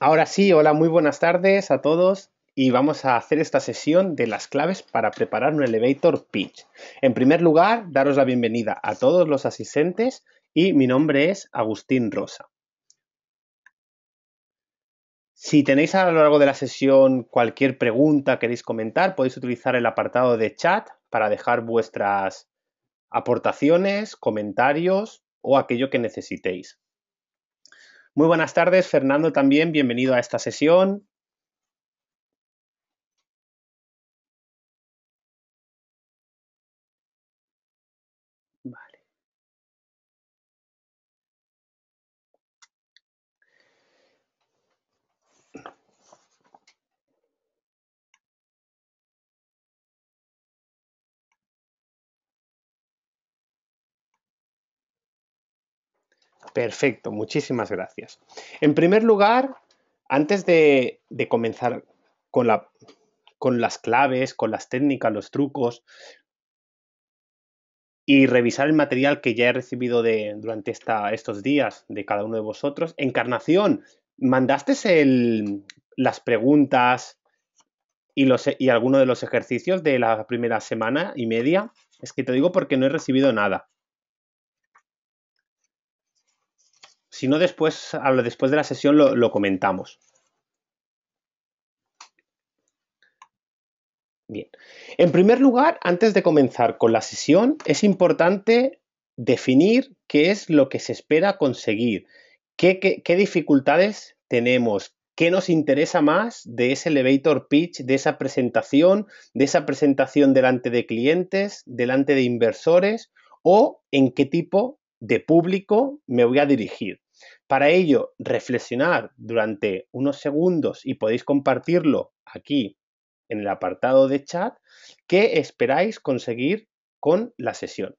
Ahora sí, hola, muy buenas tardes a todos y vamos a hacer esta sesión de las claves para preparar un elevator pitch. En primer lugar, daros la bienvenida a todos los asistentes y mi nombre es Agustín Rosa. Si tenéis a lo largo de la sesión cualquier pregunta queréis comentar, podéis utilizar el apartado de chat para dejar vuestras aportaciones, comentarios o aquello que necesitéis. Muy buenas tardes, Fernando, también bienvenido a esta sesión. Vale. Perfecto, muchísimas gracias. En primer lugar, antes de comenzar con, con las claves, con las técnicas, los trucos y revisar el material que ya he recibido durante estos días de cada uno de vosotros, Encarnación, ¿mandaste las preguntas y alguno de los ejercicios de la primera semana y media? Es que te digo porque no he recibido nada. Si no, después de la sesión lo comentamos. Bien. En primer lugar, antes de comenzar con la sesión, es importante definir qué es lo que se espera conseguir, qué dificultades tenemos, qué nos interesa más de ese elevator pitch, de esa presentación delante de clientes, delante de inversores o en qué tipo de público me voy a dirigir. Para ello, reflexionar durante unos segundos y podéis compartirlo aquí en el apartado de chat qué esperáis conseguir con la sesión.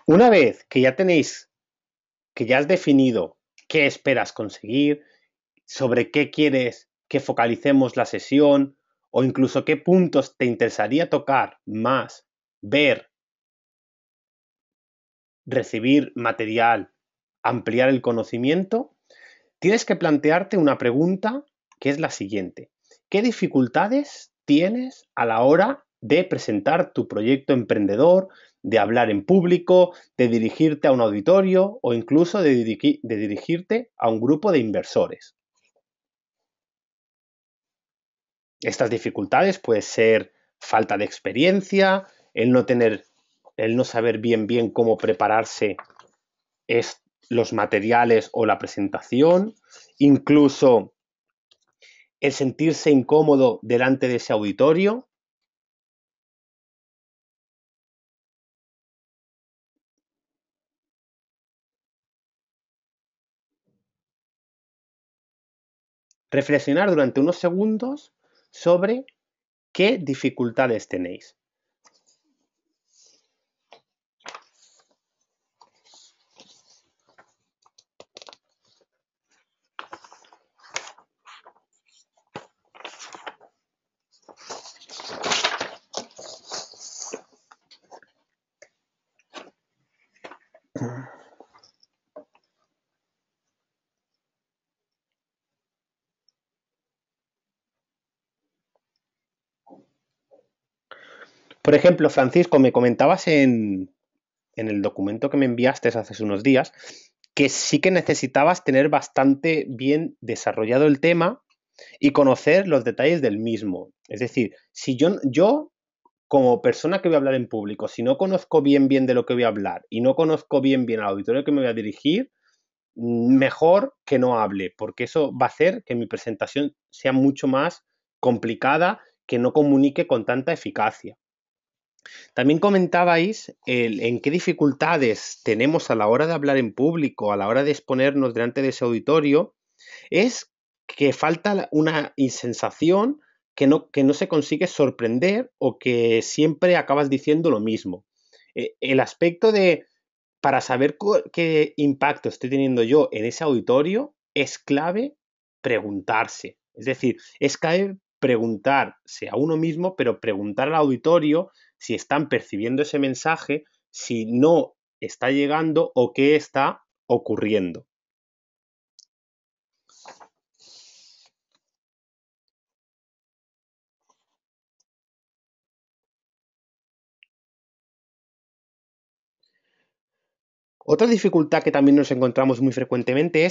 Una vez que ya has definido qué esperas conseguir, sobre qué quieres que focalicemos la sesión o incluso qué puntos te interesaría tocar más, ver, recibir material, ampliar el conocimiento, tienes que plantearte una pregunta que es la siguiente. ¿Qué dificultades tienes a la hora de presentar tu proyecto emprendedor, de hablar en público, de dirigirte a un auditorio o incluso de dirigirte a un grupo de inversores? Estas dificultades pueden ser falta de experiencia, el no saber bien cómo prepararse los materiales o la presentación, incluso el sentirse incómodo delante de ese auditorio. Reflexionar durante unos segundos sobre qué dificultades tenéis. Por ejemplo, Francisco, me comentabas en el documento que me enviaste hace unos días que sí que necesitabas tener bastante bien desarrollado el tema y conocer los detalles del mismo. Es decir, si yo como persona que voy a hablar en público, si no conozco bien de lo que voy a hablar y no conozco bien al auditorio que me voy a dirigir, mejor que no hable, porque eso va a hacer que mi presentación sea mucho más complicada, que no comunique con tanta eficacia. También comentabais en qué dificultades tenemos a la hora de hablar en público, a la hora de exponernos delante de ese auditorio, es que falta una sensación que no se consigue sorprender o que siempre acabas diciendo lo mismo. El aspecto de, para saber qué impacto estoy teniendo yo en ese auditorio, es clave preguntarse. Es decir, es clave preguntarse a uno mismo, pero preguntar al auditorio si están percibiendo ese mensaje, si no está llegando o qué está ocurriendo. Otra dificultad que también nos encontramos muy frecuentemente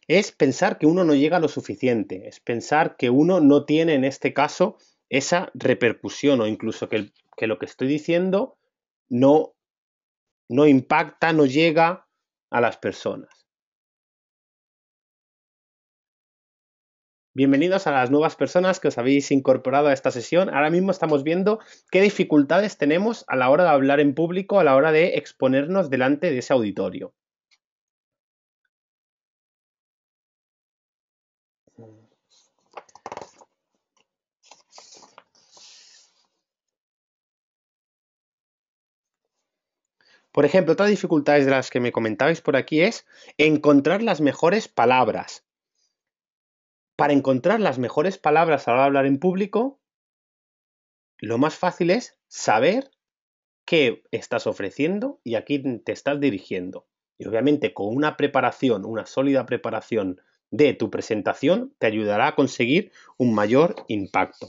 es pensar que uno no llega lo suficiente, es pensar que uno no tiene en este caso esa repercusión o incluso que lo que estoy diciendo no, no impacta, no llega a las personas. Bienvenidos a las nuevas personas que os habéis incorporado a esta sesión. Ahora mismo estamos viendo qué dificultades tenemos a la hora de hablar en público, a la hora de exponernos delante de ese auditorio. Por ejemplo, otra dificultad de las que me comentabais por aquí es encontrar las mejores palabras. Para encontrar las mejores palabras a la hora de hablar en público, lo más fácil es saber qué estás ofreciendo y a quién te estás dirigiendo. Y obviamente con una preparación, una sólida preparación de tu presentación, te ayudará a conseguir un mayor impacto.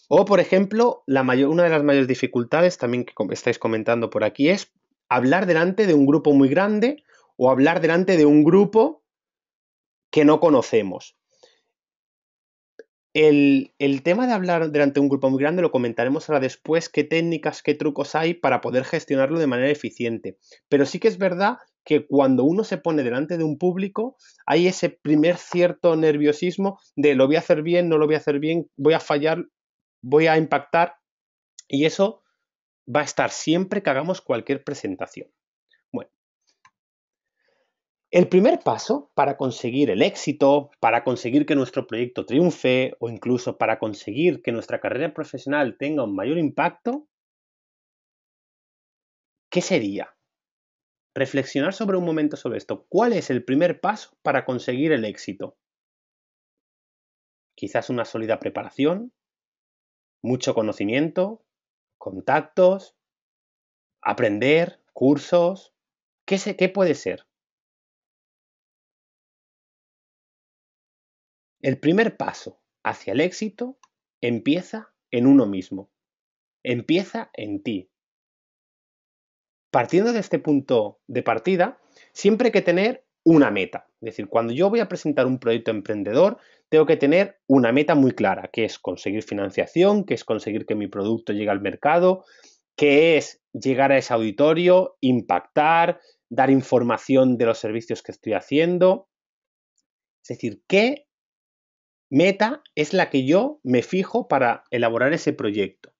O, por ejemplo, una de las mayores dificultades también que estáis comentando por aquí es hablar delante de un grupo muy grande o hablar delante de un grupo que no conocemos. El tema de hablar delante de un grupo muy grande lo comentaremos ahora después, qué técnicas, qué trucos hay para poder gestionarlo de manera eficiente. Pero sí que es verdad que cuando uno se pone delante de un público, hay ese primer cierto nerviosismo de lo voy a hacer bien, no lo voy a hacer bien, voy a fallar, voy a impactar, y eso va a estar siempre que hagamos cualquier presentación. Bueno, el primer paso para conseguir el éxito, para conseguir que nuestro proyecto triunfe o incluso para conseguir que nuestra carrera profesional tenga un mayor impacto, ¿qué sería? Reflexionar sobre un momento sobre esto. ¿Cuál es el primer paso para conseguir el éxito? Quizás una sólida preparación, mucho conocimiento, contactos, aprender, cursos. ¿Qué puede ser? El primer paso hacia el éxito empieza en uno mismo, empieza en ti. Partiendo de este punto de partida, siempre hay que tener una meta. Es decir, cuando yo voy a presentar un proyecto emprendedor, tengo que tener una meta muy clara, que es conseguir financiación, que es conseguir que mi producto llegue al mercado, que es llegar a ese auditorio, impactar, dar información de los servicios que estoy haciendo. Es decir, ¿qué meta es la que yo me fijo para elaborar ese proyecto?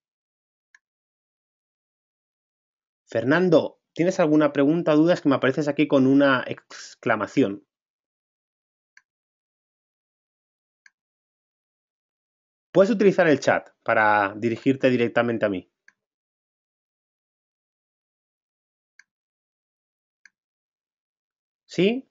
Fernando, ¿tienes alguna pregunta o dudas que me apareces aquí con una exclamación? Puedes utilizar el chat para dirigirte directamente a mí. ¿Sí?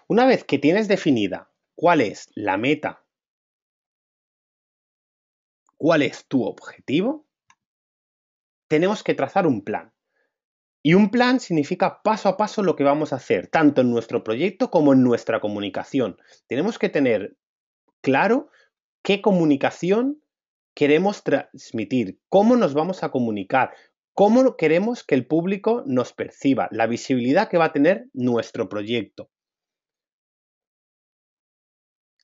Una vez que tienes definida cuál es la meta, cuál es tu objetivo, tenemos que trazar un plan. Y un plan significa paso a paso lo que vamos a hacer, tanto en nuestro proyecto como en nuestra comunicación. Tenemos que tener claro qué comunicación queremos transmitir, cómo nos vamos a comunicar, cómo queremos que el público nos perciba, la visibilidad que va a tener nuestro proyecto.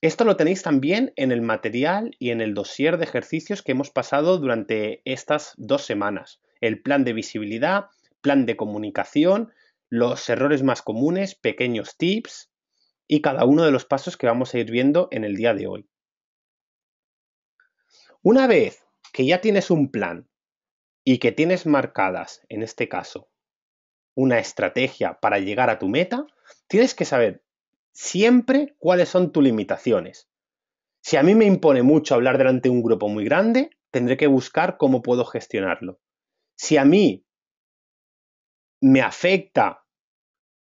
Esto lo tenéis también en el material y en el dossier de ejercicios que hemos pasado durante estas 2 semanas. El plan de visibilidad, plan de comunicación, los errores más comunes, pequeños tips y cada uno de los pasos que vamos a ir viendo en el día de hoy. Una vez que ya tienes un plan y que tienes marcadas, en este caso, una estrategia para llegar a tu meta, tienes que saber siempre cuáles son tus limitaciones. Si a mí me impone mucho hablar delante de un grupo muy grande, tendré que buscar cómo puedo gestionarlo. Si a mí me afecta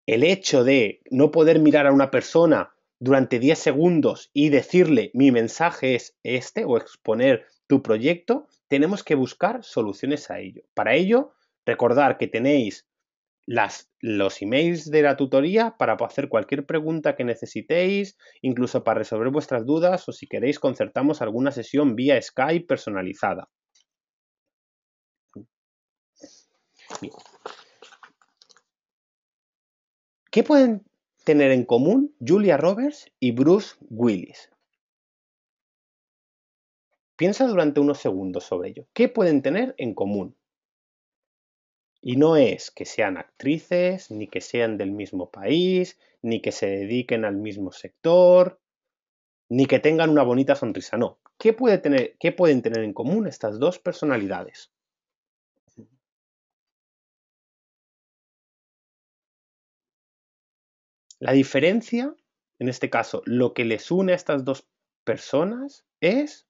el hecho de no poder mirar a una persona durante 10 segundos y decirle mi mensaje es este o exponer tu proyecto, tenemos que buscar soluciones a ello. Para ello, recordar que tenéis los emails de la tutoría para hacer cualquier pregunta que necesitéis, incluso para resolver vuestras dudas o si queréis concertamos alguna sesión vía Skype personalizada. Bien. ¿Qué pueden tener en común Julia Roberts y Bruce Willis? Piensa durante unos segundos sobre ello. ¿Qué pueden tener en común? Y no es que sean actrices, ni que sean del mismo país, ni que se dediquen al mismo sector, ni que tengan una bonita sonrisa. No. ¿Qué pueden tener en común estas dos personalidades? La diferencia, en este caso, lo que les une a estas dos personas es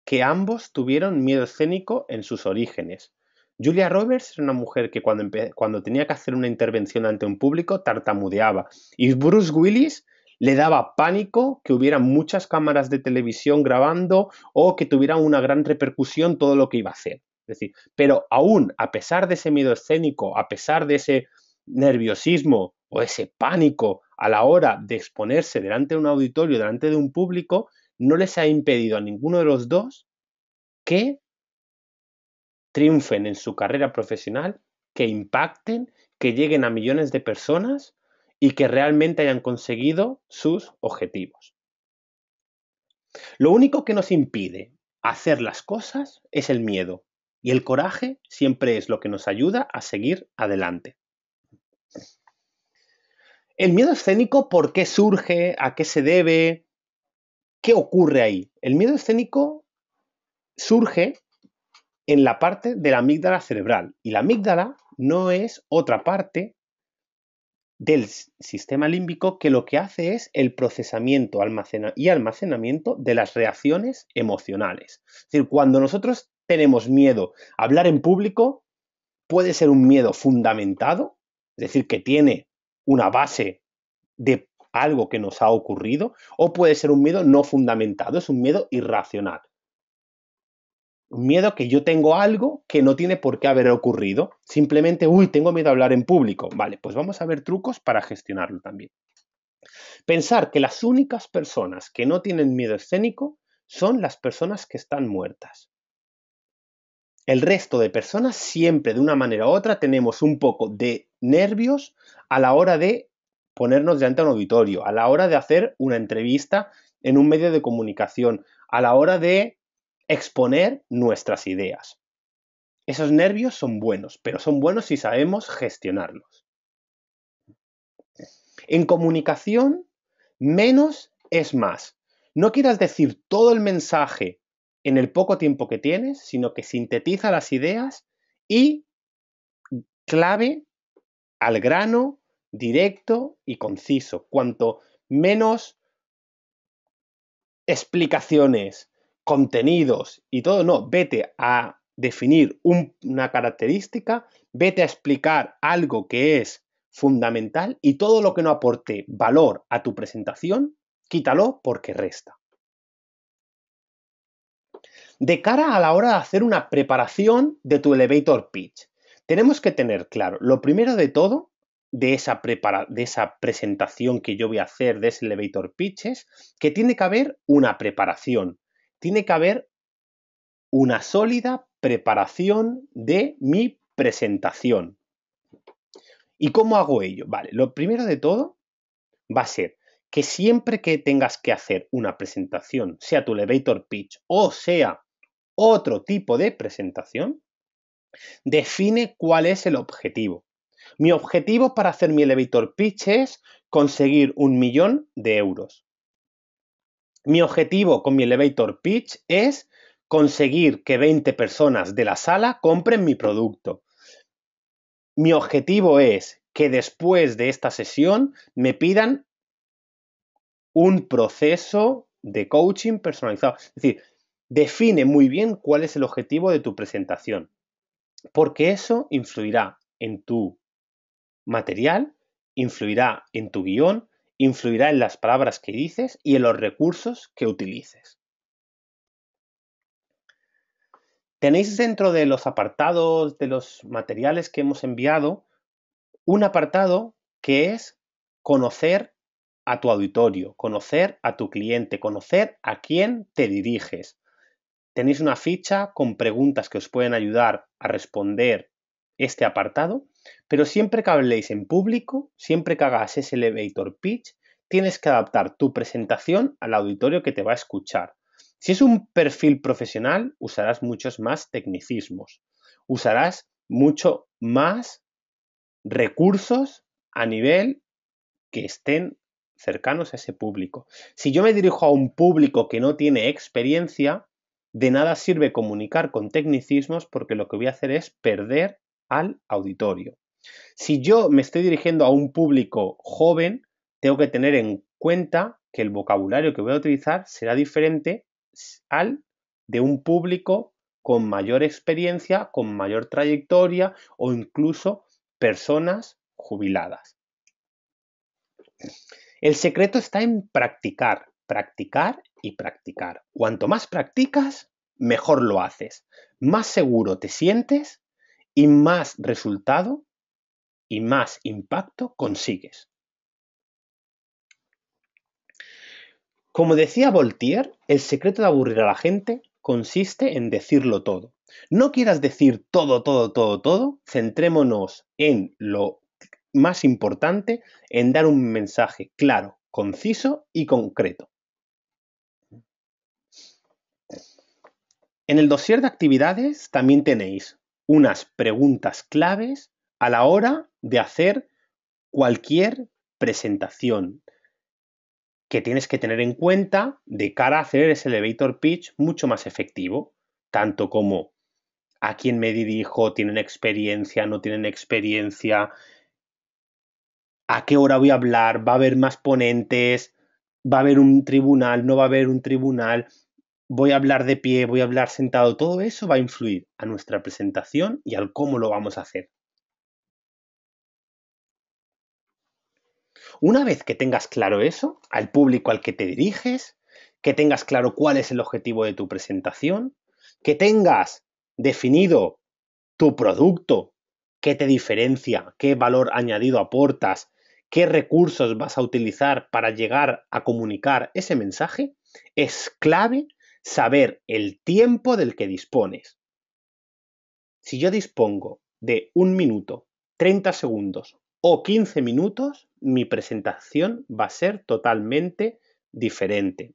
que ambos tuvieron miedo escénico en sus orígenes. Julia Roberts era una mujer que cuando tenía que hacer una intervención ante un público tartamudeaba. Y Bruce Willis le daba pánico que hubiera muchas cámaras de televisión grabando o que tuviera una gran repercusión todo lo que iba a hacer. Es decir, pero aún a pesar de ese miedo escénico, a pesar de ese nerviosismo o ese pánico a la hora de exponerse delante de un auditorio, delante de un público, no les ha impedido a ninguno de los dos que triunfen en su carrera profesional, que impacten, que lleguen a millones de personas y que realmente hayan conseguido sus objetivos. Lo único que nos impide hacer las cosas es el miedo y el coraje siempre es lo que nos ayuda a seguir adelante. El miedo escénico, ¿por qué surge? ¿A qué se debe? ¿Qué ocurre ahí? El miedo escénico surge en la parte de la amígdala cerebral. Y la amígdala no es otra parte del sistema límbico que lo que hace es el procesamiento y almacenamiento de las reacciones emocionales. Es decir, cuando nosotros tenemos miedo a hablar en público, puede ser un miedo fundamentado, es decir, que tiene una base de algo que nos ha ocurrido, o puede ser un miedo no fundamentado, es un miedo irracional. Un miedo que yo tengo algo que no tiene por qué haber ocurrido. Simplemente, tengo miedo a hablar en público. Vale, pues vamos a ver trucos para gestionarlo también. Pensar que las únicas personas que no tienen miedo escénico son las personas que están muertas. El resto de personas siempre, de una manera u otra, tenemos un poco de nervios a la hora de ponernos delante de un auditorio, a la hora de hacer una entrevista en un medio de comunicación, a la hora de exponer nuestras ideas. Esos nervios son buenos, pero son buenos si sabemos gestionarlos. En comunicación, menos es más. No quieras decir todo el mensaje en el poco tiempo que tienes, sino que sintetiza las ideas y clave al grano, directo y conciso. Cuanto menos explicaciones, contenidos y todo, no, vete a definir una característica, vete a explicar algo que es fundamental y todo lo que no aporte valor a tu presentación, quítalo porque resta. De cara a la hora de hacer una preparación de tu elevator pitch, tenemos que tener claro, lo primero de todo, de esa presentación que yo voy a hacer, de ese elevator pitch, es que tiene que haber una preparación, tiene que haber una sólida preparación de mi presentación. ¿Y cómo hago ello? Vale, lo primero de todo va a ser que siempre que tengas que hacer una presentación, sea tu elevator pitch o sea otro tipo de presentación, define cuál es el objetivo. Mi objetivo para hacer mi elevator pitch es conseguir 1.000.000 de euros. Mi objetivo con mi elevator pitch es conseguir que 20 personas de la sala compren mi producto. Mi objetivo es que después de esta sesión me pidan un proceso de coaching personalizado. Es decir, define muy bien cuál es el objetivo de tu presentación, porque eso influirá en tu material, influirá en tu guión, influirá en las palabras que dices y en los recursos que utilices. Tenéis dentro de los apartados de los materiales que hemos enviado un apartado que es conocer a tu auditorio, conocer a tu cliente, conocer a quién te diriges. Tenéis una ficha con preguntas que os pueden ayudar a responder este apartado, pero siempre que habléis en público, siempre que hagas ese elevator pitch, tienes que adaptar tu presentación al auditorio que te va a escuchar. Si es un perfil profesional, usarás muchos más tecnicismos, usarás mucho más recursos a nivel que estén cercanos a ese público. Si yo me dirijo a un público que no tiene experiencia, de nada sirve comunicar con tecnicismos porque lo que voy a hacer es perder al auditorio. Si yo me estoy dirigiendo a un público joven, tengo que tener en cuenta que el vocabulario que voy a utilizar será diferente al de un público con mayor experiencia, con mayor trayectoria o incluso personas jubiladas. El secreto está en practicar, practicar y practicar. Cuanto más practicas, mejor lo haces. Más seguro te sientes y más resultado y más impacto consigues. Como decía Voltaire, el secreto de aburrir a la gente consiste en decirlo todo. No quieras decir todo, centrémonos en lo más importante, en dar un mensaje claro, conciso y concreto. En el dossier de actividades también tenéis unas preguntas claves a la hora de hacer cualquier presentación que tienes que tener en cuenta de cara a hacer ese elevator pitch mucho más efectivo, tanto como a quién me dirijo, tienen experiencia, no tienen experiencia, a qué hora voy a hablar, va a haber más ponentes, va a haber un tribunal, no va a haber un tribunal, voy a hablar de pie, voy a hablar sentado, todo eso va a influir a nuestra presentación y al cómo lo vamos a hacer. Una vez que tengas claro eso, al público al que te diriges, que tengas claro cuál es el objetivo de tu presentación, que tengas definido tu producto, qué te diferencia, qué valor añadido aportas, qué recursos vas a utilizar para llegar a comunicar ese mensaje, es clave saber el tiempo del que dispones. Si yo dispongo de 1 minuto, 30 segundos o 15 minutos, mi presentación va a ser totalmente diferente.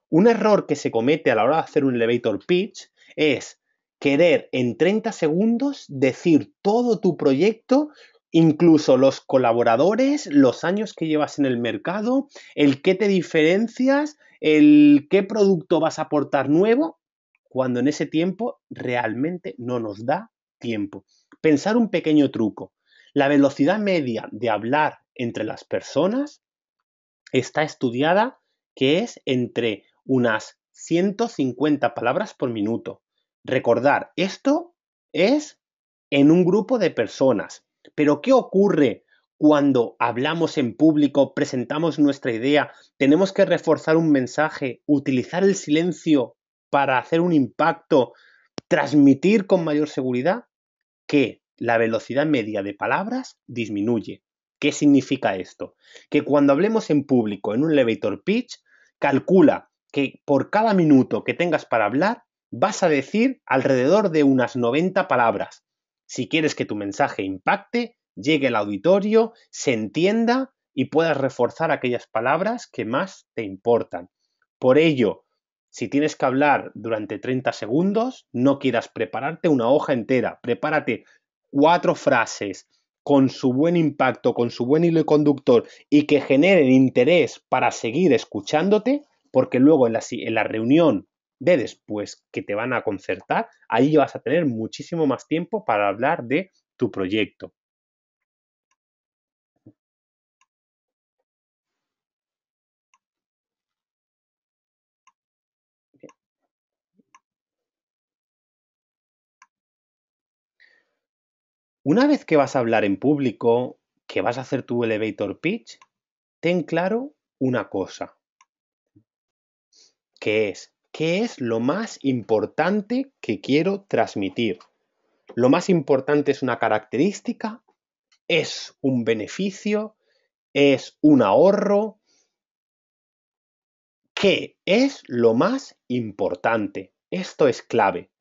Un error que se comete a la hora de hacer un elevator pitch es querer en 30 segundos decir todo tu proyecto, incluso los colaboradores, los años que llevas en el mercado, el qué te diferencias, el qué producto vas a aportar nuevo, cuando en ese tiempo realmente no nos da tiempo. Pensar un pequeño truco. La velocidad media de hablar entre las personas está estudiada que es entre unas 150 palabras por minuto. Recordar, esto es en un grupo de personas. Pero ¿qué ocurre cuando hablamos en público, presentamos nuestra idea, tenemos que reforzar un mensaje, utilizar el silencio para hacer un impacto, transmitir con mayor seguridad? Que la velocidad media de palabras disminuye. ¿Qué significa esto? Que cuando hablemos en público en un elevator pitch, calcula que por cada minuto que tengas para hablar, vas a decir alrededor de unas 90 palabras. Si quieres que tu mensaje impacte, llegue al auditorio, se entienda y puedas reforzar aquellas palabras que más te importan. Por ello, si tienes que hablar durante 30 segundos, no quieras prepararte una hoja entera, prepárate 4 frases con su buen impacto, con su buen hilo conductor y que generen interés para seguir escuchándote, porque luego en la reunión de después que te van a concertar, ahí vas a tener muchísimo más tiempo para hablar de tu proyecto. Una vez que vas a hablar en público, que vas a hacer tu elevator pitch, ten claro una cosa, que es, ¿qué es lo más importante que quiero transmitir? Lo más importante es una característica, es un beneficio, es un ahorro. ¿Qué es lo más importante? Esto es clave.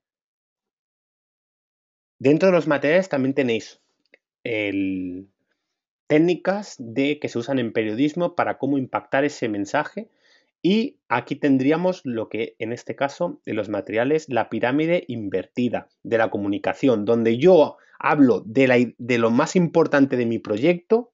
Dentro de los materiales también tenéis técnicas que se usan en periodismo para cómo impactar ese mensaje. Y aquí tendríamos lo que en este caso de los materiales, la pirámide invertida de la comunicación, donde yo hablo de lo más importante de mi proyecto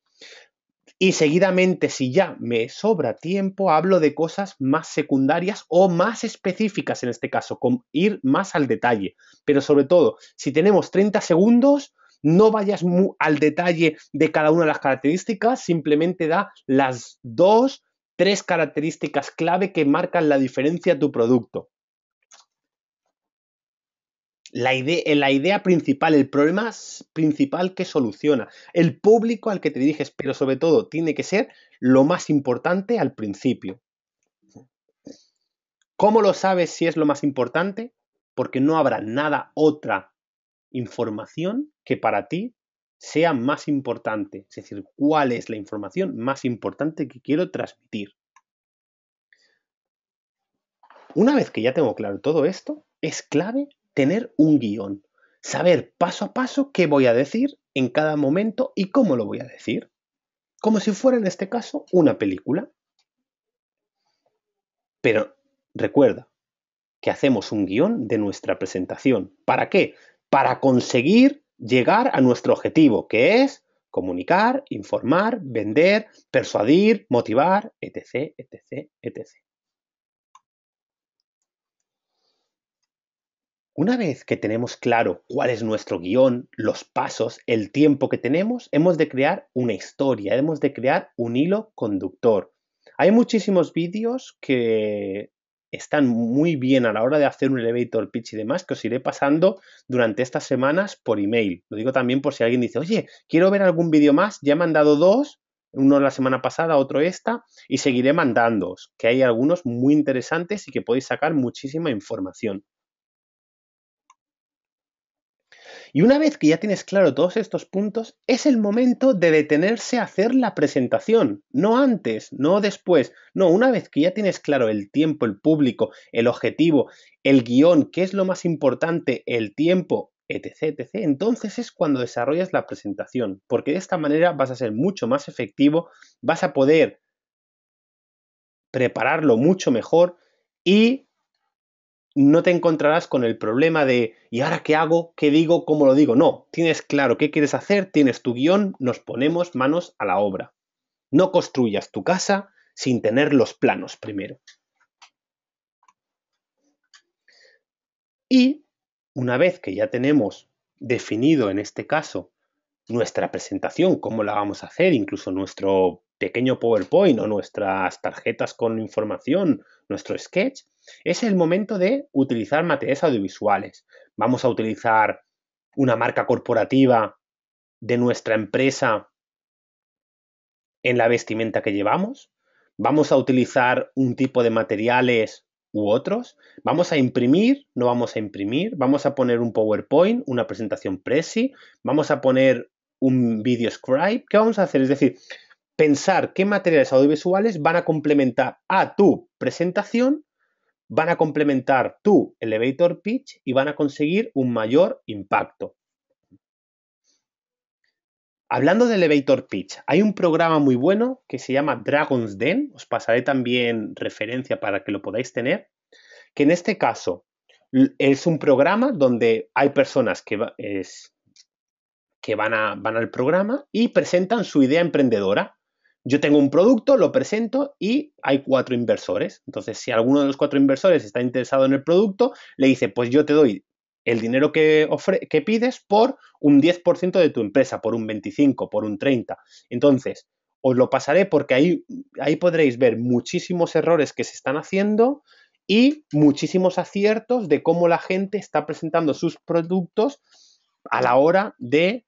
y seguidamente, si ya me sobra tiempo, hablo de cosas más secundarias o más específicas en este caso, con ir más al detalle. Pero sobre todo, si tenemos 30 segundos, no vayas al detalle de cada una de las características, simplemente da las 2, 3 características clave que marcan la diferencia de tu producto. La idea principal, el problema principal que soluciona, el público al que te diriges, pero sobre todo tiene que ser lo más importante al principio. ¿Cómo lo sabes si es lo más importante? Porque no habrá otra información que para ti sea más importante. Es decir, ¿cuál es la información más importante que quiero transmitir? Una vez que ya tengo claro todo esto, es clave tener un guión, saber paso a paso qué voy a decir en cada momento y cómo lo voy a decir. Como si fuera en este caso una película. Pero recuerda que hacemos un guión de nuestra presentación. ¿Para qué? Para conseguir llegar a nuestro objetivo, que es comunicar, informar, vender, persuadir, motivar, etc, etc, etc. Una vez que tenemos claro cuál es nuestro guión, los pasos, el tiempo que tenemos, hemos de crear una historia, hemos de crear un hilo conductor. Hay muchísimos vídeos que están muy bien a la hora de hacer un elevator pitch y demás, que os iré pasando durante estas semanas por email. Lo digo también por si alguien dice, oye, quiero ver algún vídeo más, ya me han dado 2, uno la semana pasada, otro esta, y seguiré mandándoos, que hay algunos muy interesantes y que podéis sacar muchísima información. Y una vez que ya tienes claro todos estos puntos, es el momento de detenerse a hacer la presentación, no antes, no después, no, una vez que ya tienes claro el tiempo, el público, el objetivo, el guión, qué es lo más importante, el tiempo, etc., etc., entonces es cuando desarrollas la presentación, porque de esta manera vas a ser mucho más efectivo, vas a poder prepararlo mucho mejor y no te encontrarás con el problema de ¿y ahora qué hago? ¿Qué digo? ¿Cómo lo digo? No, tienes claro qué quieres hacer, tienes tu guión, nos ponemos manos a la obra. No construyas tu casa sin tener los planos primero. Y una vez que ya tenemos definido en este caso nuestra presentación, cómo la vamos a hacer, incluso nuestro pequeño PowerPoint o nuestras tarjetas con información, nuestro sketch, es el momento de utilizar materiales audiovisuales. Vamos a utilizar una marca corporativa de nuestra empresa en la vestimenta que llevamos. Vamos a utilizar un tipo de materiales u otros. Vamos a imprimir, no vamos a imprimir. Vamos a poner un PowerPoint, una presentación Prezi. Vamos a poner un video scribe. ¿Qué vamos a hacer? Es decir, pensar qué materiales audiovisuales van a complementar a tu presentación, van a complementar tu elevator pitch y van a conseguir un mayor impacto. Hablando de elevator pitch, hay un programa muy bueno que se llama Dragon's Den, os pasaré también referencia para que lo podáis tener, que en este caso es un programa donde hay personas que van al programa y presentan su idea emprendedora. Yo tengo un producto, lo presento y hay 4 inversores. Entonces, si alguno de los 4 inversores está interesado en el producto, le dice, pues yo te doy el dinero que pides por un 10% de tu empresa, por un 25%, por un 30%. Entonces, os lo pasaré porque ahí podréis ver muchísimos errores que se están haciendo y muchísimos aciertos de cómo la gente está presentando sus productos a la hora de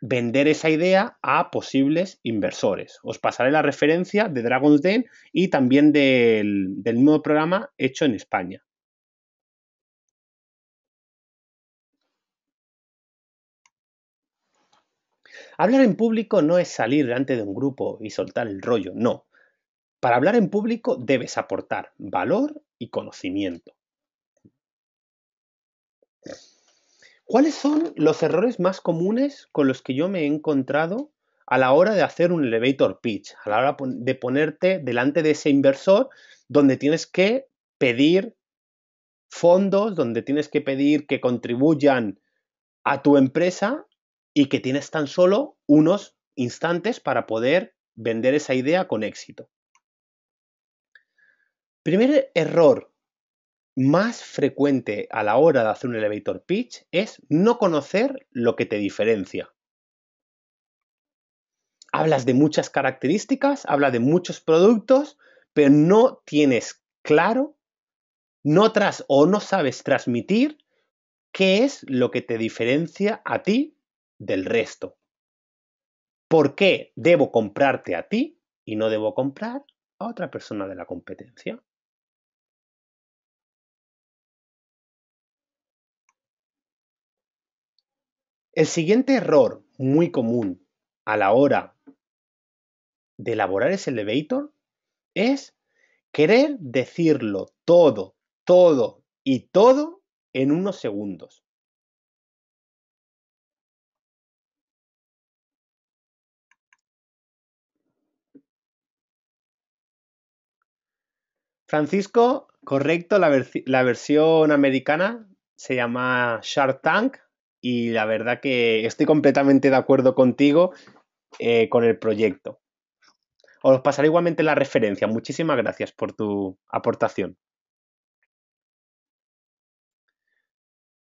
vender esa idea a posibles inversores. Os pasaré la referencia de Dragon's Den y también del nuevo programa hecho en España. Hablar en público no es salir delante de un grupo y soltar el rollo, no. Para hablar en público debes aportar valor y conocimiento. ¿Cuáles son los errores más comunes con los que yo me he encontrado a la hora de hacer un elevator pitch, a la hora de ponerte delante de ese inversor donde tienes que pedir fondos, donde tienes que pedir que contribuyan a tu empresa y que tienes tan solo unos instantes para poder vender esa idea con éxito? Primer error más frecuente a la hora de hacer un elevator pitch es no conocer lo que te diferencia. Hablas de muchas características, hablas de muchos productos, pero no tienes claro, no sabes transmitir qué es lo que te diferencia a ti del resto. ¿Por qué debo comprarte a ti y no debo comprar a otra persona de la competencia? El siguiente error muy común a la hora de elaborar ese elevator es querer decirlo todo, todo y todo en unos segundos. Francisco, correcto, la versión americana se llama Shark Tank y la verdad que estoy completamente de acuerdo contigo con el proyecto. Os pasaré igualmente la referencia. Muchísimas gracias por tu aportación.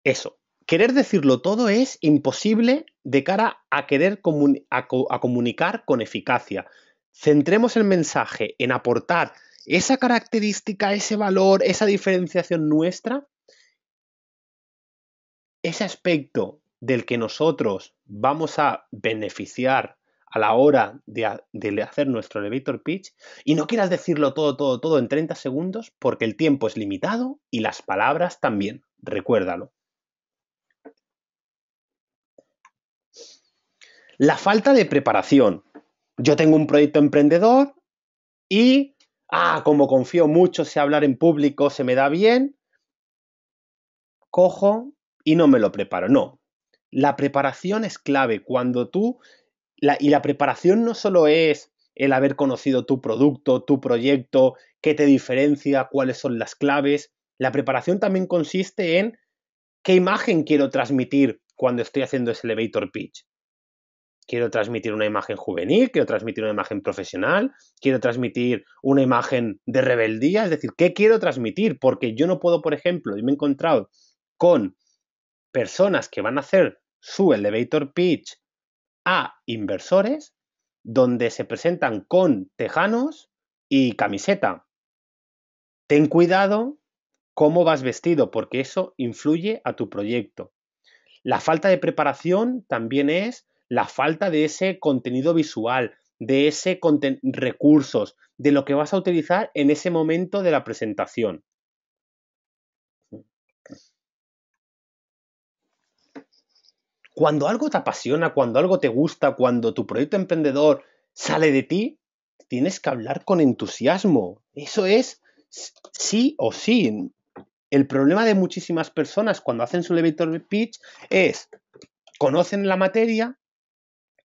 Eso. Querer decirlo todo es imposible de cara a querer comunicar con eficacia. Centremos el mensaje en aportar esa característica, ese valor, esa diferenciación nuestra, ese aspecto del que nosotros vamos a beneficiar a la hora de hacer nuestro elevator pitch, y no quieras decirlo todo en 30 segundos porque el tiempo es limitado y las palabras también. Recuérdalo. La falta de preparación. Yo tengo un proyecto emprendedor y, como confío mucho, sé hablar en público, se me da bien, cojo y no me lo preparo. No. La preparación es clave. Y la preparación no solo es el haber conocido tu producto, tu proyecto, qué te diferencia, cuáles son las claves. La preparación también consiste en qué imagen quiero transmitir cuando estoy haciendo ese elevator pitch. Quiero transmitir una imagen juvenil, quiero transmitir una imagen profesional, quiero transmitir una imagen de rebeldía. Es decir, ¿qué quiero transmitir? Porque yo no puedo, por ejemplo, y me he encontrado con personas que van a hacer su elevator pitch a inversores donde se presentan con tejanos y camiseta. Ten cuidado cómo vas vestido porque eso influye a tu proyecto. La falta de preparación también es la falta de ese contenido visual, de ese recursos, de lo que vas a utilizar en ese momento de la presentación. Cuando algo te apasiona, cuando algo te gusta, cuando tu proyecto emprendedor sale de ti, tienes que hablar con entusiasmo. Eso es sí o sí. El problema de muchísimas personas cuando hacen su elevator pitch es, conocen la materia,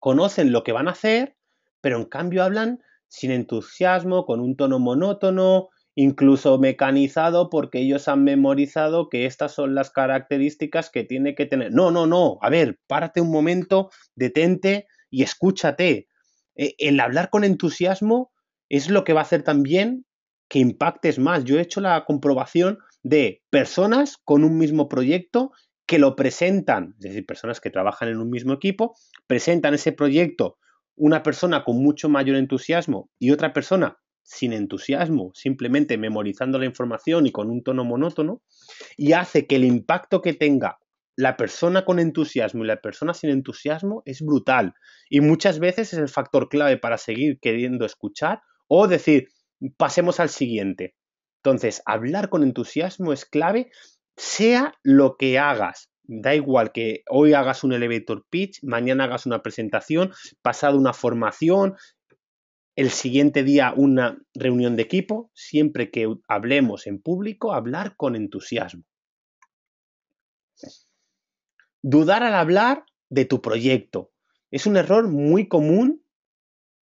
conocen lo que van a hacer, pero en cambio hablan sin entusiasmo, con un tono monótono, incluso mecanizado porque ellos han memorizado que estas son las características que tiene que tener. No, no, no. A ver, párate un momento, detente y escúchate. El hablar con entusiasmo es lo que va a hacer también que impactes más. Yo he hecho la comprobación de personas con un mismo proyecto que lo presentan, es decir, personas que trabajan en un mismo equipo, presentan ese proyecto una persona con mucho mayor entusiasmo y otra persona sin entusiasmo, simplemente memorizando la información y con un tono monótono, y hace que el impacto que tenga la persona con entusiasmo y la persona sin entusiasmo es brutal. Y muchas veces es el factor clave para seguir queriendo escuchar o decir, pasemos al siguiente. Entonces, hablar con entusiasmo es clave, sea lo que hagas. Da igual que hoy hagas un elevator pitch, mañana hagas una presentación, pasado una formación, el siguiente día una reunión de equipo, siempre que hablemos en público, hablar con entusiasmo. Dudar al hablar de tu proyecto. Es un error muy común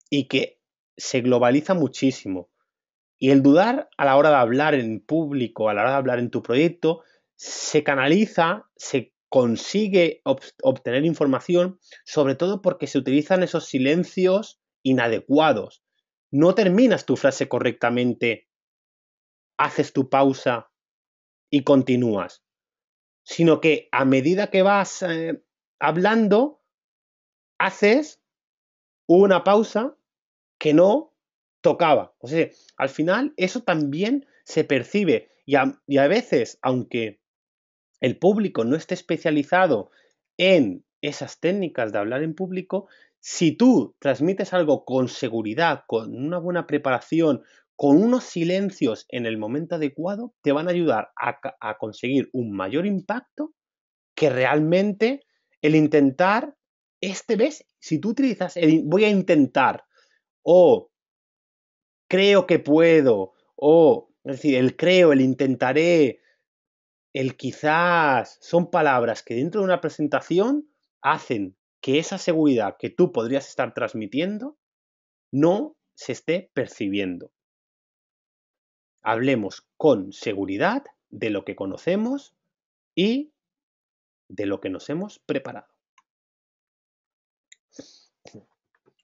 y que se globaliza muchísimo. Y el dudar a la hora de hablar en público, a la hora de hablar en tu proyecto, se canaliza, se consigue obtener información, sobre todo porque se utilizan esos silencios inadecuados. No terminas tu frase correctamente, haces tu pausa y continúas, sino que a medida que vas hablando, haces una pausa que no tocaba. O sea, al final eso también se percibe y a veces, aunque el público no esté especializado en esas técnicas de hablar en público, si tú transmites algo con seguridad, con una buena preparación, con unos silencios en el momento adecuado, te van a ayudar a conseguir un mayor impacto que realmente el intentar, ¿ves? Si tú utilizas el voy a intentar o creo que puedo, o es decir, el creo, el intentaré, el quizás, son palabras que dentro de una presentación hacen que esa seguridad que tú podrías estar transmitiendo no se esté percibiendo. Hablemos con seguridad de lo que conocemos y de lo que nos hemos preparado.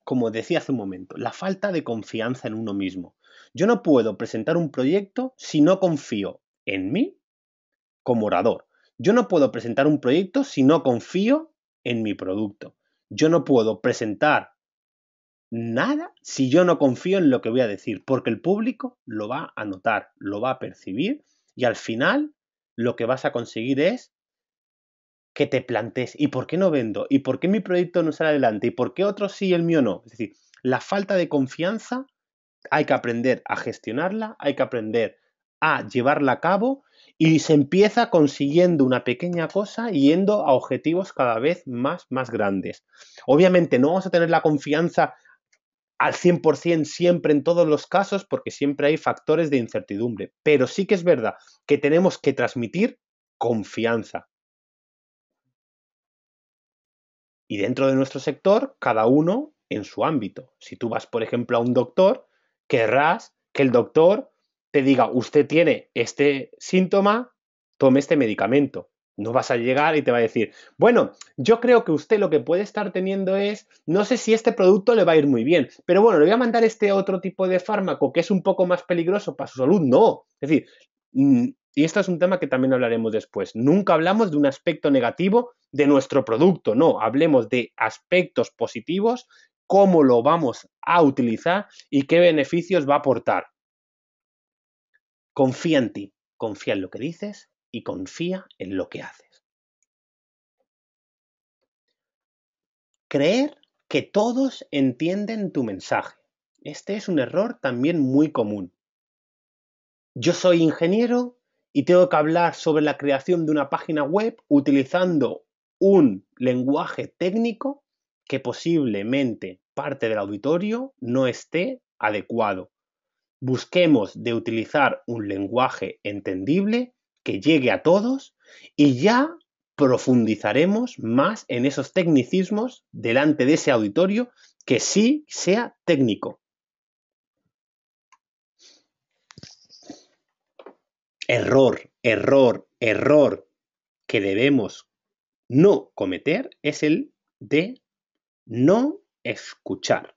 Como decía hace un momento, la falta de confianza en uno mismo. Yo no puedo presentar un proyecto si no confío en mí como orador. Yo no puedo presentar un proyecto si no confío en mi producto. Yo no puedo presentar nada si yo no confío en lo que voy a decir, porque el público lo va a notar, lo va a percibir y al final lo que vas a conseguir es que te plantees, ¿y por qué no vendo? ¿Y por qué mi proyecto no sale adelante? ¿Y por qué otros sí y el mío no? Es decir, la falta de confianza hay que aprender a gestionarla, hay que aprender a llevarla a cabo y se empieza consiguiendo una pequeña cosa yendo a objetivos cada vez más grandes. Obviamente no vamos a tener la confianza al 100% siempre en todos los casos porque siempre hay factores de incertidumbre, pero sí que es verdad que tenemos que transmitir confianza. Y dentro de nuestro sector, cada uno en su ámbito. Si tú vas, por ejemplo, a un doctor, querrás que el doctor te diga, usted tiene este síntoma, tome este medicamento. No vas a llegar y te va a decir, bueno, yo creo que usted lo que puede estar teniendo es, no sé si este producto le va a ir muy bien, pero bueno, le voy a mandar este otro tipo de fármaco que es un poco más peligroso para su salud. No, es decir, y esto es un tema que también hablaremos después. Nunca hablamos de un aspecto negativo de nuestro producto, no, hablemos de aspectos positivos, cómo lo vamos a utilizar y qué beneficios va a aportar. Confía en ti, confía en lo que dices y confía en lo que haces. Creer que todos entienden tu mensaje. Este es un error también muy común. Yo soy ingeniero y tengo que hablar sobre la creación de una página web utilizando un lenguaje técnico que posiblemente parte del auditorio no esté adecuado. Busquemos de utilizar un lenguaje entendible que llegue a todos y ya profundizaremos más en esos tecnicismos delante de ese auditorio que sí sea técnico. Error que debemos no cometer es el de no escuchar.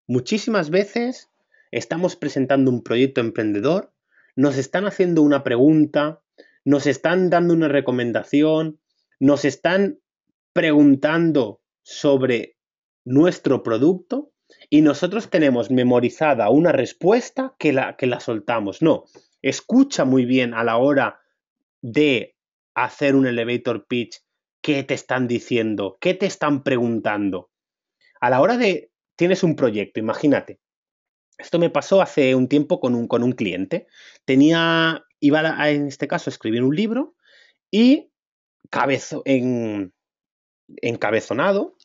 Muchísimas veces estamos presentando un proyecto emprendedor, nos están haciendo una pregunta, nos están dando una recomendación, nos están preguntando sobre nuestro producto y nosotros tenemos memorizada una respuesta que la soltamos. No, escucha muy bien a la hora de hacer un elevator pitch qué te están diciendo, qué te están preguntando. A la hora de, tienes un proyecto, imagínate. Esto me pasó hace un tiempo con un cliente. Iba en este caso a escribir un libro y encabezonado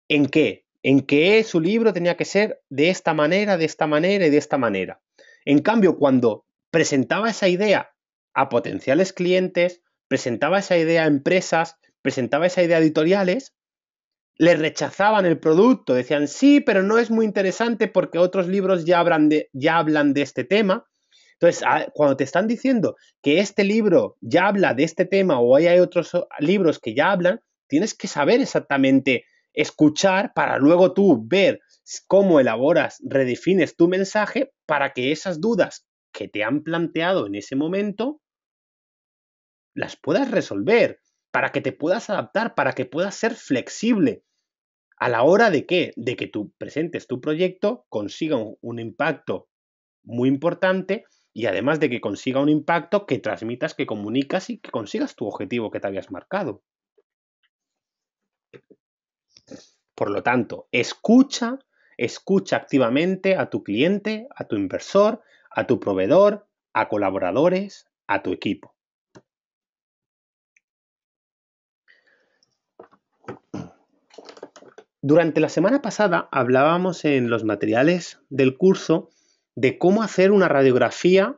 en qué. En que su libro tenía que ser de esta manera, de esta manera y de esta manera. En cambio, cuando presentaba esa idea a potenciales clientes, presentaba esa idea a empresas, presentaba esa idea a editoriales, le rechazaban el producto, decían sí, pero no es muy interesante porque otros libros ya hablan de este tema. Entonces, cuando te están diciendo que este libro ya habla de este tema o hay otros libros que ya hablan, tienes que saber exactamente escuchar para luego tú ver cómo elaboras, redefines tu mensaje para que esas dudas que te han planteado en ese momento las puedas resolver, para que te puedas adaptar, para que puedas ser flexible. ¿A la hora de qué? De que tú presentes tu proyecto, consiga un impacto muy importante y además de que consiga un impacto, que transmitas, que comunicas y que consigas tu objetivo que te habías marcado. Por lo tanto, escucha activamente a tu cliente, a tu inversor, a tu proveedor, a colaboradores, a tu equipo. Durante la semana pasada hablábamos en los materiales del curso de cómo hacer una radiografía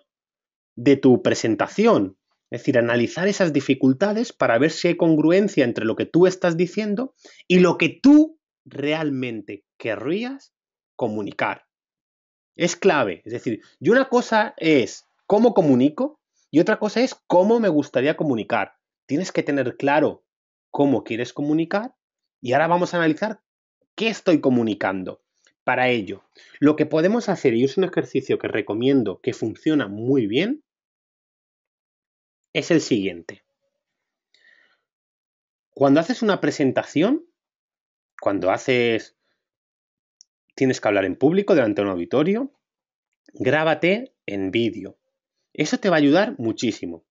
de tu presentación, es decir, analizar esas dificultades para ver si hay congruencia entre lo que tú estás diciendo y lo que tú realmente querrías comunicar. Es clave, es decir, y una cosa es cómo comunico y otra cosa es cómo me gustaría comunicar. Tienes que tener claro cómo quieres comunicar y ahora vamos a analizar qué estoy comunicando. Para ello, lo que podemos hacer, y es un ejercicio que recomiendo que funciona muy bien, es el siguiente. Cuando haces una presentación, tienes que hablar en público delante de un auditorio, grábate en vídeo. Eso te va a ayudar muchísimo.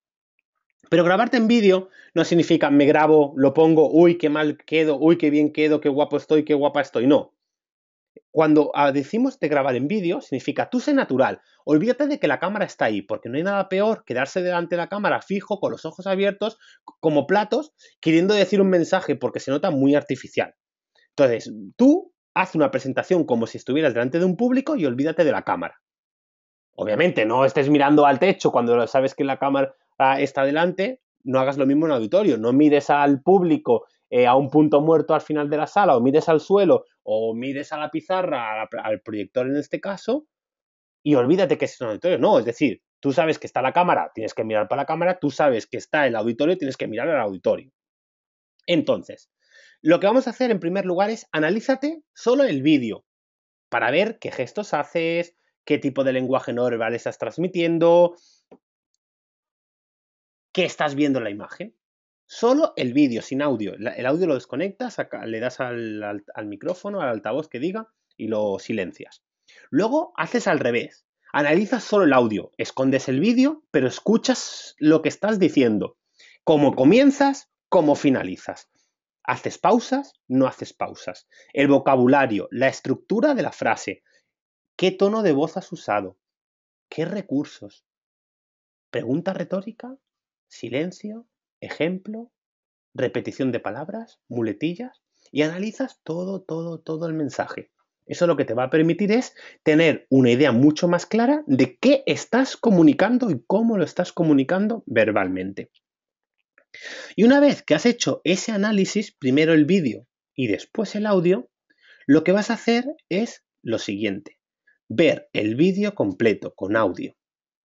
Pero grabarte en vídeo no significa me grabo, lo pongo, uy, qué mal quedo, uy, qué bien quedo, qué guapo estoy, qué guapa estoy. No. Cuando decimos de grabar en vídeo, significa tú sé natural. Olvídate de que la cámara está ahí, porque no hay nada peor que darse delante de la cámara fijo, con los ojos abiertos, como platos, queriendo decir un mensaje, porque se nota muy artificial. Entonces, tú haz una presentación como si estuvieras delante de un público y olvídate de la cámara. Obviamente, no estés mirando al techo cuando sabes que la cámara está delante, no hagas lo mismo en auditorio, no mires al público a un punto muerto al final de la sala, o mires al suelo, o mires a la pizarra, al proyector en este caso, y olvídate que es un auditorio. No, es decir, tú sabes que está la cámara, tienes que mirar para la cámara, tú sabes que está el auditorio, tienes que mirar al auditorio. Entonces, lo que vamos a hacer en primer lugar es analízate solo el vídeo para ver qué gestos haces, qué tipo de lenguaje no verbal estás transmitiendo, qué estás viendo en la imagen. Solo el vídeo, sin audio. El audio lo desconectas, le das al micrófono, al altavoz que diga, y lo silencias. Luego haces al revés. Analizas solo el audio, escondes el vídeo, pero escuchas lo que estás diciendo. Cómo comienzas, cómo finalizas. ¿Haces pausas? No haces pausas. El vocabulario, la estructura de la frase. ¿Qué tono de voz has usado? ¿Qué recursos? ¿Pregunta retórica? ¿Silencio? ¿Ejemplo? ¿Repetición de palabras? ¿Muletillas? Y analizas todo el mensaje. Eso lo que te va a permitir es tener una idea mucho más clara de qué estás comunicando y cómo lo estás comunicando verbalmente. Y una vez que has hecho ese análisis, primero el vídeo y después el audio, lo que vas a hacer es lo siguiente: ver el vídeo completo con audio.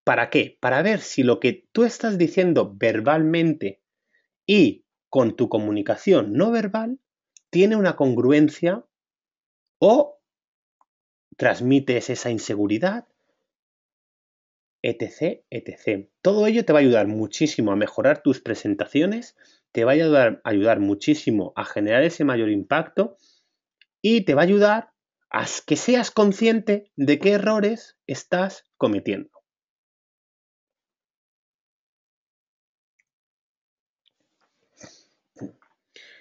¿Para qué? Para ver si lo que tú estás diciendo verbalmente y con tu comunicación no verbal tiene una congruencia o transmites esa inseguridad, etc, etc. Todo ello te va a ayudar muchísimo a mejorar tus presentaciones, te va a ayudar muchísimo a generar ese mayor impacto y te va a ayudar a que seas consciente de qué errores estás cometiendo.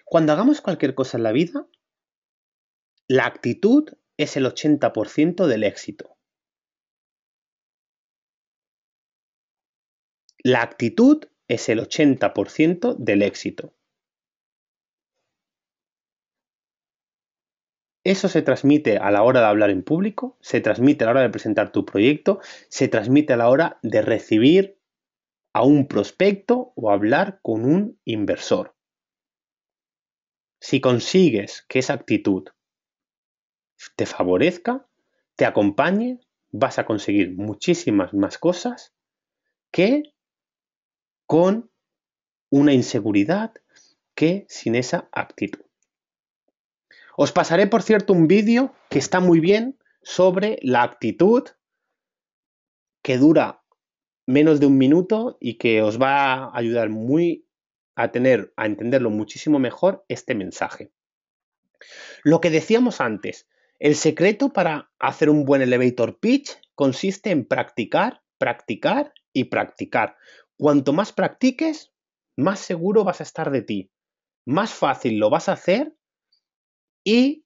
Cuando hagamos cualquier cosa en la vida, la actitud es el 80% del éxito. La actitud es el 80% del éxito. Eso se transmite a la hora de hablar en público, se transmite a la hora de presentar tu proyecto, se transmite a la hora de recibir a un prospecto o hablar con un inversor. Si consigues que esa actitud te favorezca, te acompañe, vas a conseguir muchísimas más cosas que con una inseguridad, que sin esa actitud. Os pasaré, por cierto, un vídeo que está muy bien sobre la actitud, que dura menos de un minuto y que os va a ayudar a entenderlo muchísimo mejor este mensaje. Lo que decíamos antes, el secreto para hacer un buen elevator pitch consiste en practicar, practicar y practicar. Cuanto más practiques, más seguro vas a estar de ti, más fácil lo vas a hacer y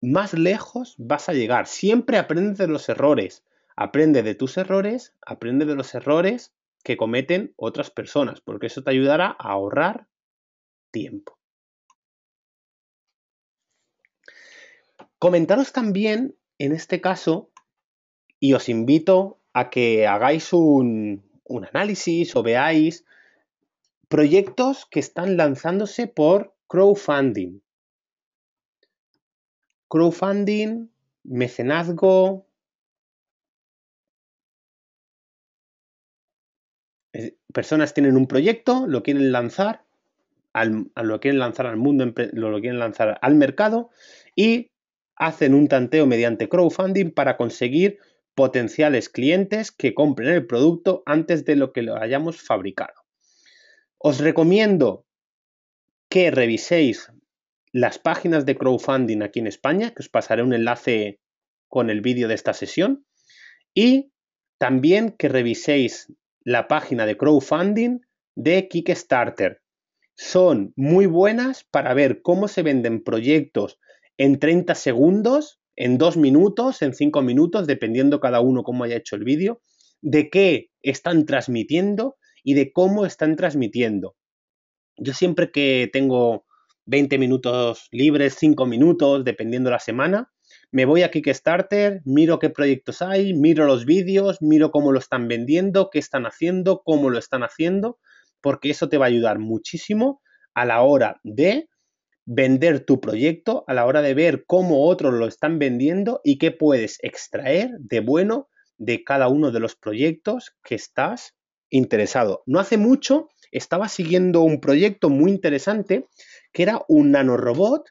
más lejos vas a llegar. Siempre aprende de los errores. Aprende de tus errores, aprende de los errores que cometen otras personas, porque eso te ayudará a ahorrar tiempo. Comentaros también, en este caso, y os invito a que hagáis un análisis o veáis proyectos que están lanzándose por crowdfunding. Crowdfunding, mecenazgo. Personas tienen un proyecto, lo quieren lanzar lo quieren lanzar al mundo, lo quieren lanzar al mercado y hacen un tanteo mediante crowdfunding para conseguir potenciales clientes que compren el producto antes de lo que lo hayamos fabricado. Os recomiendo que reviséis las páginas de crowdfunding aquí en España, que os pasaré un enlace con el vídeo de esta sesión, y también que reviséis la página de crowdfunding de Kickstarter. Son muy buenas para ver cómo se venden proyectos en 30 segundos, en 2 minutos, en 5 minutos, dependiendo cada uno cómo haya hecho el vídeo, de qué están transmitiendo y de cómo están transmitiendo. Yo siempre que tengo 20 minutos libres, 5 minutos, dependiendo la semana, me voy a Kickstarter, miro qué proyectos hay, miro los vídeos, miro cómo lo están vendiendo, qué están haciendo, cómo lo están haciendo, porque eso te va a ayudar muchísimo a la hora de vender tu proyecto, a la hora de ver cómo otros lo están vendiendo y qué puedes extraer de bueno de cada uno de los proyectos que estás interesado. No hace mucho estaba siguiendo un proyecto muy interesante que era un nanorobot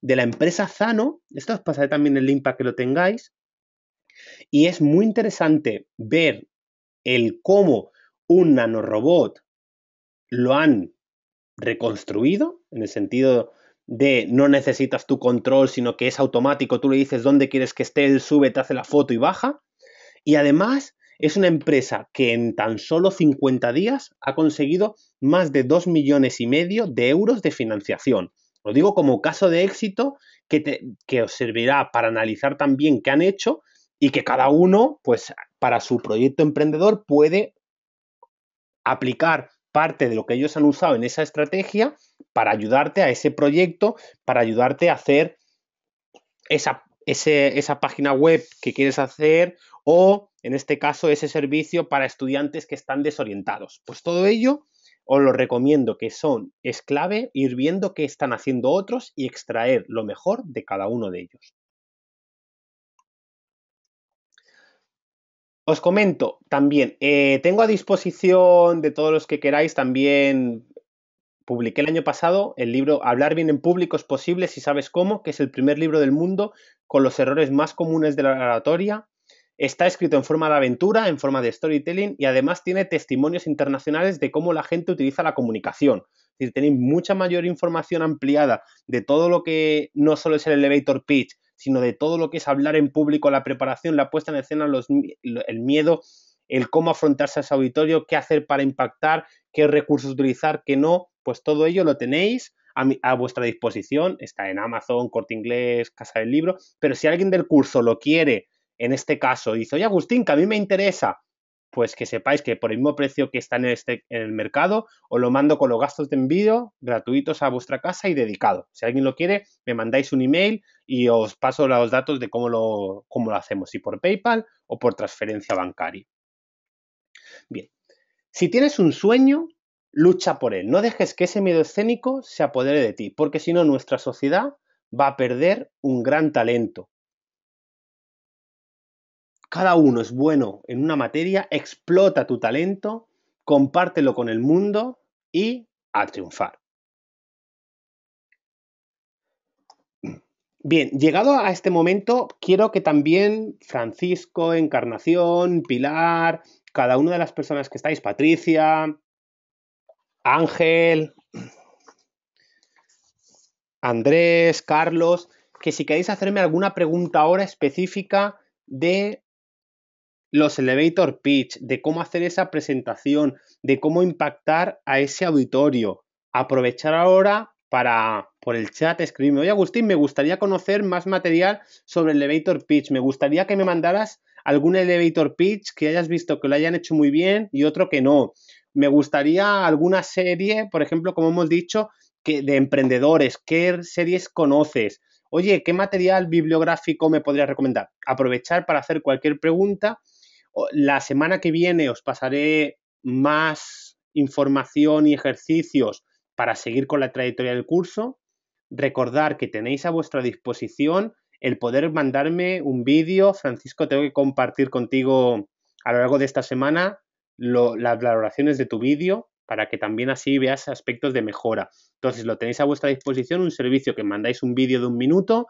de la empresa Zano. Esto os pasaré también el link para que lo tengáis. Y es muy interesante ver el cómo un nanorobot lo han reconstruido, en el sentido de no necesitas tu control, sino que es automático, tú le dices dónde quieres que esté, él sube, te hace la foto y baja. Y además es una empresa que en tan solo 50 días ha conseguido más de 2,5 millones de euros de financiación. Lo digo como caso de éxito que os servirá para analizar también qué han hecho y que cada uno, pues, para su proyecto emprendedor puede aplicar parte de lo que ellos han usado en esa estrategia para ayudarte a ese proyecto, para ayudarte a hacer esa página web que quieres hacer o, en este caso, ese servicio para estudiantes que están desorientados. Pues todo ello os lo recomiendo, que es clave ir viendo qué están haciendo otros y extraer lo mejor de cada uno de ellos. Os comento también, tengo a disposición de todos los que queráis también. Publiqué el año pasado el libro Hablar bien en público es posible si sabes cómo, que es el primer libro del mundo con los errores más comunes de la oratoria. Está escrito en forma de aventura, en forma de storytelling y además tiene testimonios internacionales de cómo la gente utiliza la comunicación. Es decir, tenéis mucha mayor información ampliada de todo lo que no solo es el elevator pitch, sino de todo lo que es hablar en público, la preparación, la puesta en escena, el miedo, el cómo afrontarse a ese auditorio, qué hacer para impactar, qué recursos utilizar, qué no, pues todo ello lo tenéis a vuestra disposición. Está en Amazon, Corte Inglés, Casa del Libro, pero si alguien del curso lo quiere, en este caso, dice, oye Agustín, que a mí me interesa, pues que sepáis que por el mismo precio que está en el mercado, os lo mando con los gastos de envío gratuitos a vuestra casa y dedicado. Si alguien lo quiere, me mandáis un email y os paso los datos de cómo lo hacemos, si por PayPal o por transferencia bancaria. Bien, si tienes un sueño, lucha por él. No dejes que ese miedo escénico se apodere de ti, porque si no, nuestra sociedad va a perder un gran talento. Cada uno es bueno en una materia, explota tu talento, compártelo con el mundo y a triunfar. Bien, llegado a este momento, quiero que también Francisco, Encarnación, Pilar, cada una de las personas que estáis, Patricia, Ángel, Andrés, Carlos, que si queréis hacerme alguna pregunta ahora específica de los elevator pitch, de cómo hacer esa presentación, de cómo impactar a ese auditorio. Aprovechar ahora para, por el chat, escribirme, oye Agustín, me gustaría conocer más material sobre el elevator pitch, me gustaría que me mandaras algún elevator pitch que hayas visto que lo hayan hecho muy bien y otro que no. Me gustaría alguna serie, por ejemplo, como hemos dicho, de emprendedores, ¿qué series conoces? Oye, ¿qué material bibliográfico me podrías recomendar? Aprovechar para hacer cualquier pregunta. La semana que viene os pasaré más información y ejercicios para seguir con la trayectoria del curso. Recordar que tenéis a vuestra disposición el poder mandarme un vídeo. Francisco, tengo que compartir contigo a lo largo de esta semana las valoraciones de tu vídeo para que también así veas aspectos de mejora. Entonces, lo tenéis a vuestra disposición, un servicio que mandáis un vídeo de 1 minuto,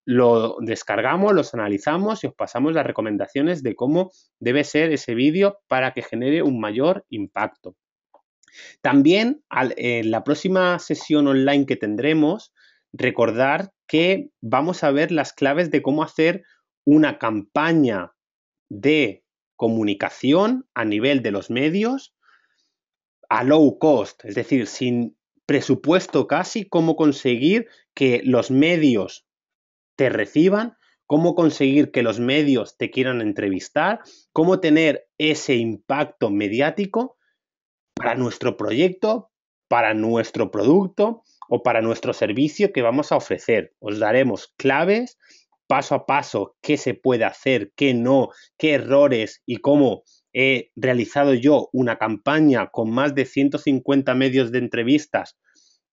lo descargamos, los analizamos y os pasamos las recomendaciones de cómo debe ser ese vídeo para que genere un mayor impacto. También en la próxima sesión online que tendremos, recordar que vamos a ver las claves de cómo hacer una campaña de comunicación a nivel de los medios a low cost, es decir, sin presupuesto casi, cómo conseguir que los medios te reciban, cómo conseguir que los medios te quieran entrevistar, cómo tener ese impacto mediático para nuestro proyecto, para nuestro producto o para nuestro servicio que vamos a ofrecer. Os daremos claves paso a paso, qué se puede hacer, qué no, qué errores y cómo he realizado yo una campaña con más de 150 medios de entrevistas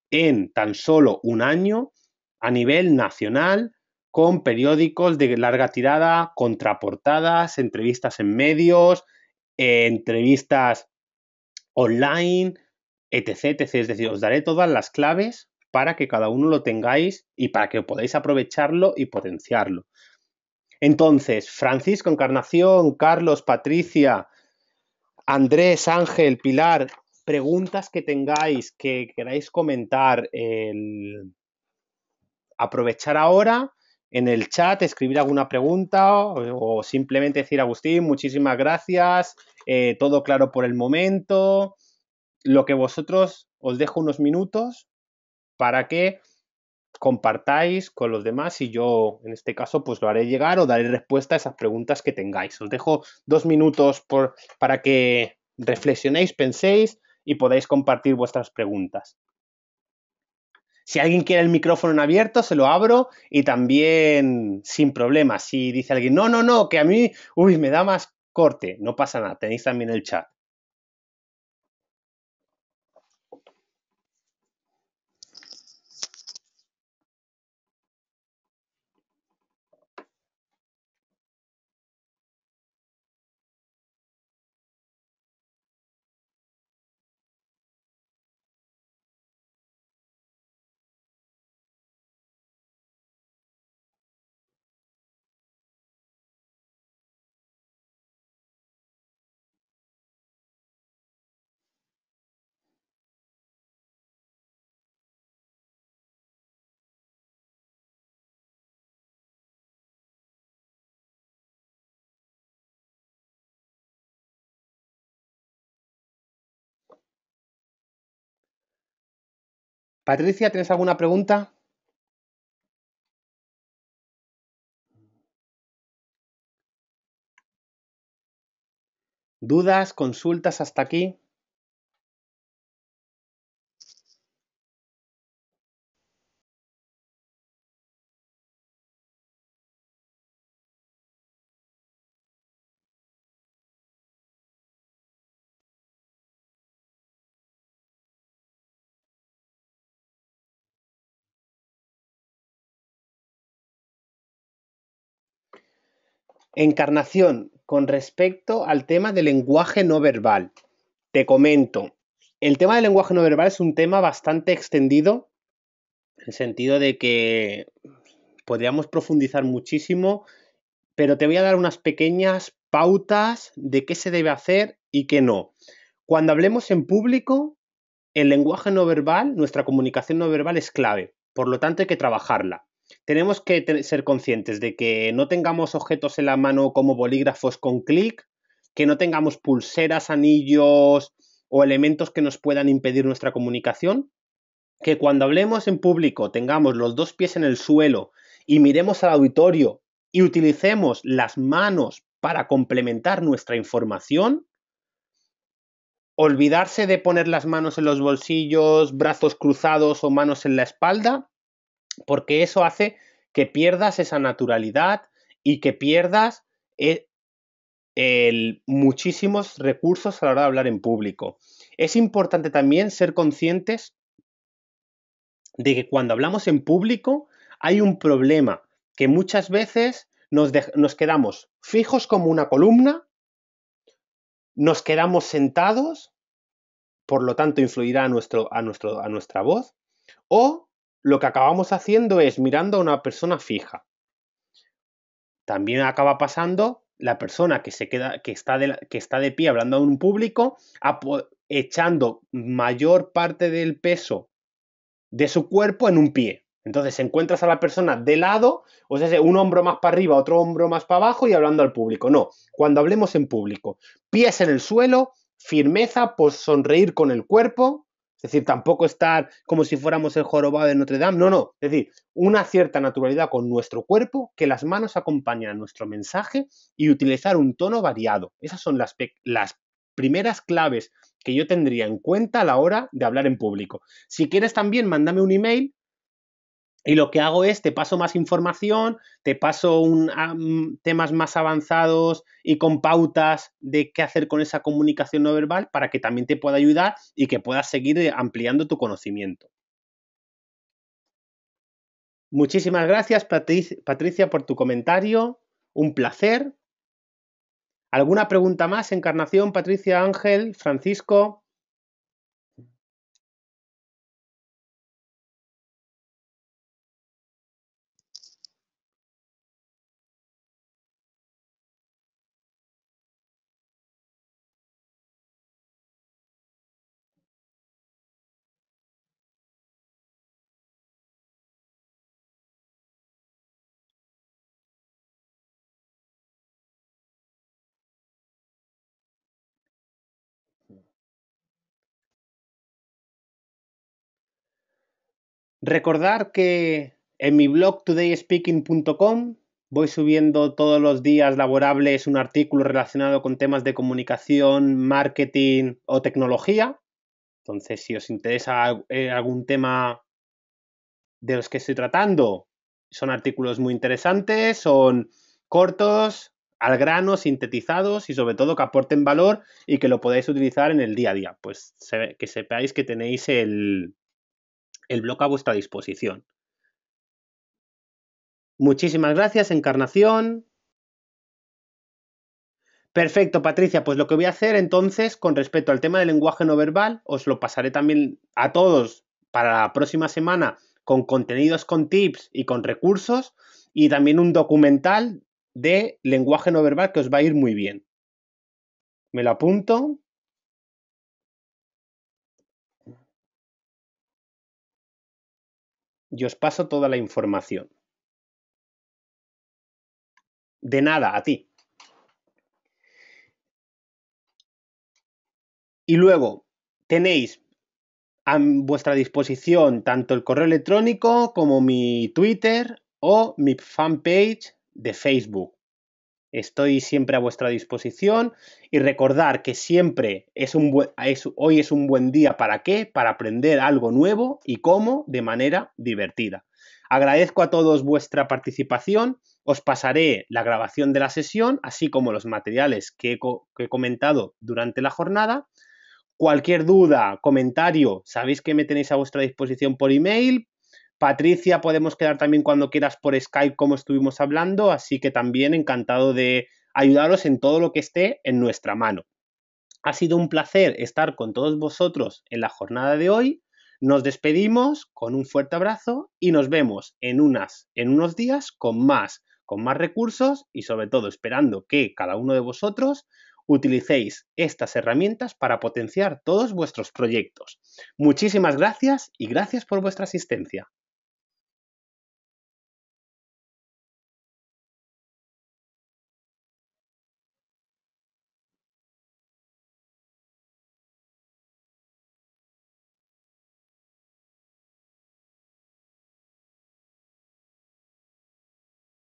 en tan solo un año a nivel nacional, con periódicos de larga tirada, contraportadas, entrevistas en medios, entrevistas online, etc, etc. Es decir, os daré todas las claves para que cada uno lo tengáis y para que podáis aprovecharlo y potenciarlo. Entonces, Francisco, Encarnación, Carlos, Patricia, Andrés, Ángel, Pilar, preguntas que tengáis, que queráis comentar, aprovechar ahora en el chat, escribir alguna pregunta o simplemente decir, Agustín, muchísimas gracias, todo claro por el momento, lo que vosotros, os dejo unos minutos para que compartáis con los demás y yo, en este caso, pues lo haré llegar o daré respuesta a esas preguntas que tengáis. Os dejo 2 minutos para que reflexionéis, penséis y podáis compartir vuestras preguntas. Si alguien quiere el micrófono en abierto, se lo abro y también sin problema. Si dice alguien, no, no, no, que a mí, me da más corte, no pasa nada, tenéis también el chat. Patricia, ¿tienes alguna pregunta? ¿Dudas, consultas hasta aquí? Encarnación, con respecto al tema del lenguaje no verbal, te comento, el tema del lenguaje no verbal es un tema bastante extendido, en el sentido de que podríamos profundizar muchísimo, pero te voy a dar unas pequeñas pautas de qué se debe hacer y qué no. Cuando hablemos en público, el lenguaje no verbal, nuestra comunicación no verbal es clave, por lo tanto hay que trabajarla. Tenemos que ser conscientes de que no tengamos objetos en la mano como bolígrafos con clic, que no tengamos pulseras, anillos o elementos que nos puedan impedir nuestra comunicación, que cuando hablemos en público tengamos los dos pies en el suelo y miremos al auditorio y utilicemos las manos para complementar nuestra información. Olvidarse de poner las manos en los bolsillos, brazos cruzados o manos en la espalda, porque eso hace que pierdas esa naturalidad y que pierdas muchísimos recursos a la hora de hablar en público. Es importante también ser conscientes de que cuando hablamos en público hay un problema, que muchas veces nos quedamos fijos como una columna, nos quedamos sentados, por lo tanto influirá a nuestra voz, o lo que acabamos haciendo es mirando a una persona fija. También acaba pasando la persona que está de pie hablando a un público, echando mayor parte del peso de su cuerpo en un pie. Entonces encuentras a la persona de lado, o sea, un hombro más para arriba, otro hombro más para abajo y hablando al público. No, cuando hablemos en público, pies en el suelo, firmeza, pues sonreír con el cuerpo, es decir, tampoco estar como si fuéramos el jorobado de Notre Dame, no, es decir, una cierta naturalidad con nuestro cuerpo, que las manos acompañan a nuestro mensaje y utilizar un tono variado. Esas son las primeras claves que yo tendría en cuenta a la hora de hablar en público. Si quieres también, mándame un email y lo que hago es, te paso más información, te paso temas más avanzados y con pautas de qué hacer con esa comunicación no verbal para que también te pueda ayudar y que puedas seguir ampliando tu conocimiento. Muchísimas gracias, Patricia, por tu comentario. Un placer. ¿Alguna pregunta más, Encarnación, Patricia, Ángel, Francisco? Recordar que en mi blog todayspeaking.com voy subiendo todos los días laborables un artículo relacionado con temas de comunicación, marketing o tecnología. Entonces, si os interesa algún tema de los que estoy tratando, son artículos muy interesantes, son cortos, al grano, sintetizados y sobre todo que aporten valor y que lo podáis utilizar en el día a día. Pues que sepáis que tenéis el blog a vuestra disposición. Muchísimas gracias, Encarnación. Perfecto, Patricia. Pues lo que voy a hacer entonces, con respecto al tema del lenguaje no verbal, os lo pasaré también a todos para la próxima semana con contenidos, con tips y con recursos y también un documental de lenguaje no verbal que os va a ir muy bien. Me lo apunto. Y os paso toda la información. De nada, a ti. Y luego tenéis a vuestra disposición tanto el correo electrónico como mi Twitter o mi fanpage de Facebook. Estoy siempre a vuestra disposición y recordar que siempre hoy es un buen día ¿para qué? Para aprender algo nuevo y cómo de manera divertida. Agradezco a todos vuestra participación. Os pasaré la grabación de la sesión, así como los materiales que he comentado durante la jornada. Cualquier duda, comentario, sabéis que me tenéis a vuestra disposición por email. Patricia, podemos quedar también cuando quieras por Skype como estuvimos hablando, así que también encantado de ayudaros en todo lo que esté en nuestra mano. Ha sido un placer estar con todos vosotros en la jornada de hoy. Nos despedimos con un fuerte abrazo y nos vemos en unos días con más recursos y sobre todo esperando que cada uno de vosotros utilicéis estas herramientas para potenciar todos vuestros proyectos. Muchísimas gracias y gracias por vuestra asistencia.